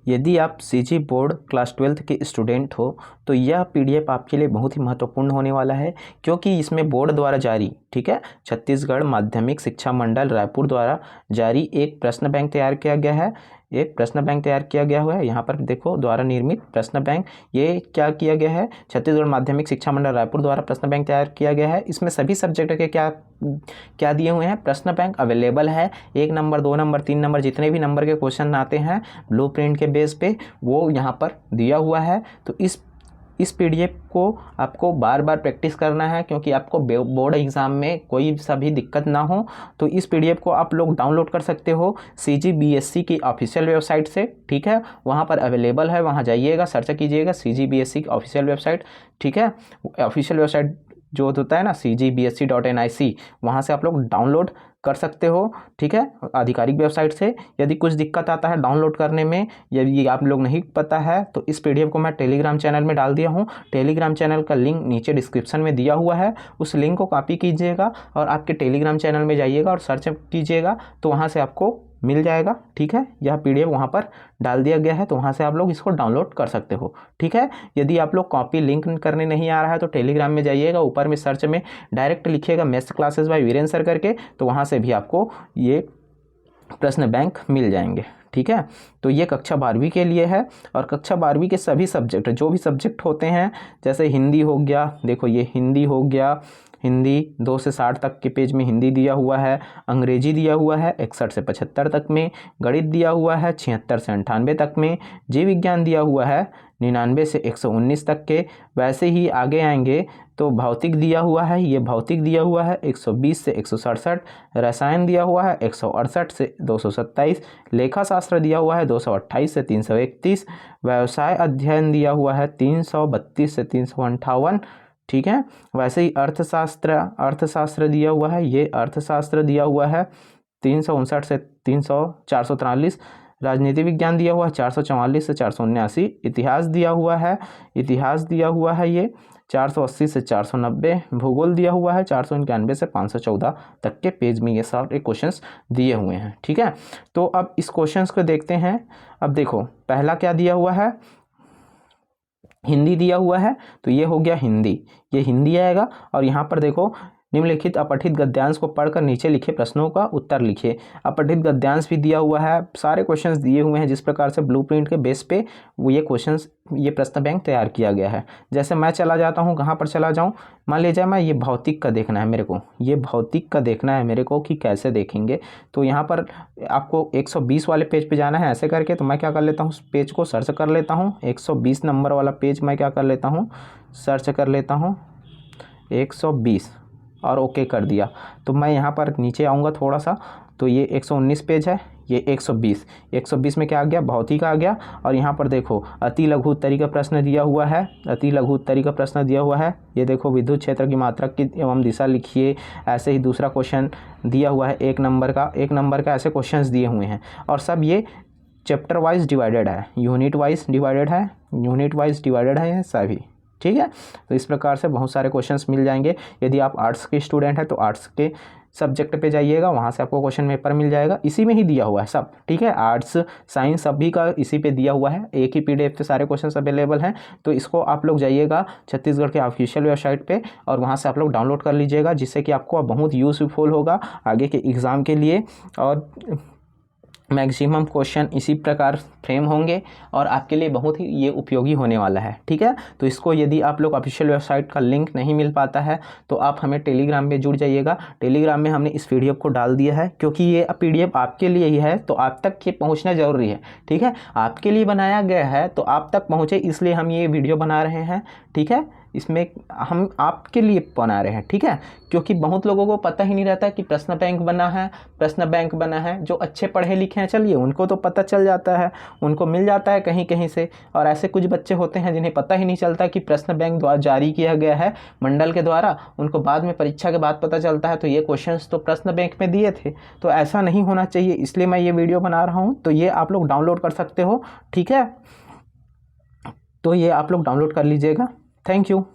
यदि आप CG board class 12th के स्टूडेंट हो तो यह पीडीएफ आपके लिए बहुत ही महत्वपूर्ण होने वाला है, क्योंकि इसमें बोर्ड द्वारा जारी, ठीक है, छत्तीसगढ़ माध्यमिक शिक्षा मंडल रायपुर द्वारा जारी एक प्रश्न बैंक तैयार किया गया है। एक प्रश्न बैंक तैयार किया गया हुआ है, यहाँ पर देखो, द्वारा निर्मित प्रश्न बैंक। ये क्या किया गया है, छत्तीसगढ़ माध्यमिक शिक्षा मंडल रायपुर द्वारा प्रश्न बैंक तैयार किया गया है। इसमें सभी सब्जेक्ट के क्या दिए हुए हैं, प्रश्न बैंक अवेलेबल है। 1 नंबर 2 नंबर 3 नंबर जितने भी नंबर के क्वेश्चन आते हैं ब्लूप्रिंट के बेस पे वो यहाँ पर दिया हुआ है। तो इस पीडीएफ को आपको बार बार प्रैक्टिस करना है, क्योंकि आपको बोर्ड एग्ज़ाम में कोई सा भी दिक्कत ना हो। तो इस पीडीएफ को आप लोग डाउनलोड कर सकते हो CGBSC की ऑफिशियल वेबसाइट से, ठीक है, वहाँ पर अवेलेबल है। वहाँ जाइएगा, सर्च कीजिएगा CGBSC की ऑफिशियल वेबसाइट, ठीक है। ऑफिशियल वेबसाइट जो होता है ना cgbsc.nic, वहाँ से आप लोग डाउनलोड कर सकते हो, ठीक है, आधिकारिक वेबसाइट से। यदि कुछ दिक्कत आता है डाउनलोड करने में, यदि आप लोग नहीं पता है, तो इस पीडीएफ को मैं टेलीग्राम चैनल में डाल दिया हूँ। टेलीग्राम चैनल का लिंक नीचे डिस्क्रिप्शन में दिया हुआ है, उस लिंक को कॉपी कीजिएगा और आपके टेलीग्राम चैनल में जाइएगा और सर्च कीजिएगा, तो वहाँ से आपको मिल जाएगा, ठीक है। यह पीडीएफ वहाँ पर डाल दिया गया है, तो वहाँ से आप लोग इसको डाउनलोड कर सकते हो, ठीक है। यदि आप लोग कॉपी लिंक करने नहीं आ रहा है तो टेलीग्राम में जाइएगा, ऊपर में सर्च में डायरेक्ट लिखिएगा maths classes by Virendra sir करके, तो वहाँ से भी आपको ये प्रश्न बैंक मिल जाएंगे, ठीक है। तो ये कक्षा 12वीं के लिए है, और कक्षा 12वीं के सभी सब्जेक्ट, जो भी सब्जेक्ट होते हैं, जैसे हिंदी हो गया, देखो ये हिंदी हो गया, हिंदी 2 से 60 तक के पेज में हिंदी दिया हुआ है। अंग्रेजी दिया हुआ है 61 से 75 तक में। गणित दिया हुआ है 76 से 98 तक में। जीव विज्ञान दिया हुआ है 99 से 119 तक के। वैसे ही आगे आएंगे तो भौतिक दिया हुआ है, ये भौतिक दिया हुआ है 120 से 167। रसायन दिया हुआ है 168 से 227। लेखा शास्त्र दिया हुआ है 228 से 331। व्यवसाय अध्ययन दिया हुआ है 332 से 358, ठीक है। वैसे ही अर्थशास्त्र दिया हुआ है, ये अर्थशास्त्र दिया हुआ है 359 से 443। राजनीति विज्ञान दिया हुआ है 444 से 479। इतिहास दिया हुआ है ये 480 से 490। भूगोल दिया हुआ है 491 से 514 तक के पेज में ये सारे क्वेश्चंस दिए हुए हैं, ठीक है। तो अब इस क्वेश्चंस को देखते हैं। अब देखो, पहला क्या दिया हुआ है, हिंदी दिया हुआ है, तो ये हो गया हिंदी, ये हिंदी आएगा। और यहाँ पर देखो, निम्नलिखित अपठित गद्यांश को पढ़कर नीचे लिखे प्रश्नों का उत्तर लिखिए। अपठित गद्यांश भी दिया हुआ है, सारे क्वेश्चंस दिए हुए हैं, जिस प्रकार से ब्लूप्रिंट के बेस पे वो ये क्वेश्चंस, ये प्रश्न बैंक तैयार किया गया है। जैसे मैं चला जाता हूँ, कहाँ पर चला जाऊँ, मान लीजिए मैं ये भौतिक का देखना है मेरे को, ये भौतिक का देखना है मेरे को कि कैसे देखेंगे। तो यहाँ पर आपको 120 वाले पेज पे जाना है ऐसे करके। तो मैं क्या कर लेता हूँ, उस पेज को सर्च कर लेता हूँ, 120 नंबर वाला पेज मैं क्या कर लेता हूँ, सर्च कर लेता हूँ 120 और ओके कर दिया। तो मैं यहाँ पर नीचे आऊँगा थोड़ा सा, तो ये 119 पेज है, ये 120 में क्या आ गया, भौतिक आ गया। और यहाँ पर देखो, अति लघु उत्तरी का प्रश्न दिया हुआ है, अति लघु उत्तरी का प्रश्न दिया हुआ है। ये देखो, विद्युत क्षेत्र की मात्रा की एवं दिशा लिखिए। ऐसे ही दूसरा क्वेश्चन दिया हुआ है 1 नंबर का ऐसे क्वेश्चंस दिए हुए हैं। और सब ये चैप्टर वाइज डिवाइडेड है, यूनिट वाइज डिवाइडेड है ये सभी, ठीक है। तो इस प्रकार से बहुत सारे क्वेश्चंस मिल जाएंगे। यदि आप आर्ट्स के स्टूडेंट हैं तो आर्ट्स के सब्जेक्ट पे जाइएगा, वहाँ से आपको क्वेश्चन पेपर मिल जाएगा। इसी में ही दिया हुआ है सब, ठीक है, आर्ट्स साइंस सभी का इसी पे दिया हुआ है। एक ही पीडीएफ पे सारे क्वेश्चंस अवेलेबल हैं। तो इसको आप लोग जाइएगा छत्तीसगढ़ के ऑफिशियल वेबसाइट पे, और वहाँ से आप लोग डाउनलोड कर लीजिएगा, जिससे कि आपको बहुत यूज़फुल होगा आगे के एग्ज़ाम के लिए। और मैक्सिमम क्वेश्चन इसी प्रकार फ्रेम होंगे और आपके लिए बहुत ही ये उपयोगी होने वाला है, ठीक है। तो इसको यदि आप लोग ऑफिशियल वेबसाइट का लिंक नहीं मिल पाता है तो आप हमें टेलीग्राम में जुड़ जाइएगा। टेलीग्राम में हमने इस पीडीएफ को डाल दिया है, क्योंकि ये पीडीएफ आपके लिए ही है, तो आप तक ये पहुंचना ज़रूरी है, ठीक है। आपके लिए बनाया गया है तो आप तक पहुँचे, इसलिए हम ये वीडियो बना रहे हैं, ठीक है। इसमें हम आपके लिए बना रहे हैं, ठीक है, क्योंकि बहुत लोगों को पता ही नहीं रहता कि प्रश्न बैंक बना है। जो अच्छे पढ़े लिखे हैं, चलिए उनको तो पता चल जाता है, उनको मिल जाता है कहीं कहीं से। और ऐसे कुछ बच्चे होते हैं जिन्हें पता ही नहीं चलता कि प्रश्न बैंक द्वारा जारी किया गया है मंडल के द्वारा, उनको बाद में परीक्षा के बाद पता चलता है तो ये क्वेश्चंस तो प्रश्न बैंक में दिए थे। तो ऐसा नहीं होना चाहिए, इसलिए मैं ये वीडियो बना रहा हूँ। तो ये आप लोग डाउनलोड कर सकते हो, ठीक है। तो ये आप लोग डाउनलोड कर लीजिएगा। Thank you.